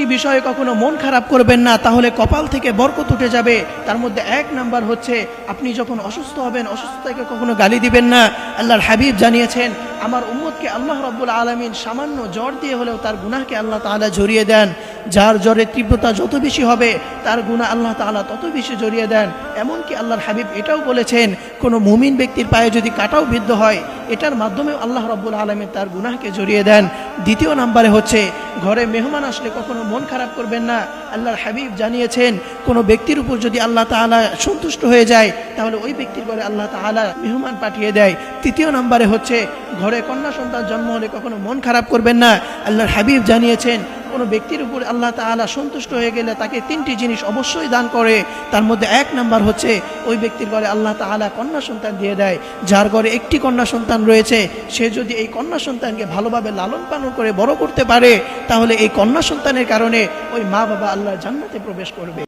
তিনটি বিষয়ে কখনো মন খারাপ করবেন না, তাহলে কপাল থেকে বরকত উঠে যাবে। তার মধ্যে এক নাম্বার হচ্ছে আপনি যখন অসুস্থ হবেন, অসুস্থতাকে কখনো গালি দিবেন না। আল্লাহর হাবিব জানিয়েছেন, আমার উম্মতকে আল্লাহ রাব্বুল আলামিন সামান্য জ্বর দিয়ে হলেও তার গুনাহকে আল্লাহ তাআলা ঝরিয়ে দেন। যার জ্বরের তীব্রতা যত বেশি হবে তার গুনাহ আল্লাহ তাআলা তত বেশি ঝরিয়ে দেন। এমনকি আল্লাহর হাবিব এটাও বলেছেন, কোনো মুমিন ব্যক্তির পায়ে যদি কাঁটাও বিদ্ধ হয়, এটার মাধ্যমেও আল্লাহ রাব্বুল আলামিন তার গুনাহকে ঝরিয়ে দেন। দ্বিতীয় নাম্বারে হচ্ছে ঘরে মেহমান আসলে কখনো মন খারাপ করবেন না। আল্লাহর হাবিব জানিয়েছেন, কোনো ব্যক্তির উপর যদি আল্লাহ তাআলা সন্তুষ্ট হয়ে যায়, তাহলে ওই ব্যক্তির ঘরে আল্লাহ তাআলা মেহমান পাঠিয়ে দেয়। তৃতীয় নাম্বারে হচ্ছে ঘরে কন্যা সন্তান জন্ম হলে কখনো মন খারাপ করবেন না। আল্লাহর হাবিব জানিয়েছেন, কোনো ব্যক্তির উপর আল্লাহ তাআলা সন্তুষ্ট হয়ে গেলে তাকে তিনটি জিনিস অবশ্যই দান করে। তার মধ্যে এক নাম্বার হচ্ছে ওই ব্যক্তির ঘরে আল্লাহ তাআলা কন্যা সন্তান দিয়ে দেয়। যার ঘরে একটি কন্যা সন্তান রয়েছে, সে যদি এই কন্যা সন্তানকে ভালোভাবে লালন পালন করে বড় করতে পারে, তাহলে এই কন্যা সন্তানের কারণে ওই মা বাবা আল্লাহর জান্নাতে প্রবেশ করবে।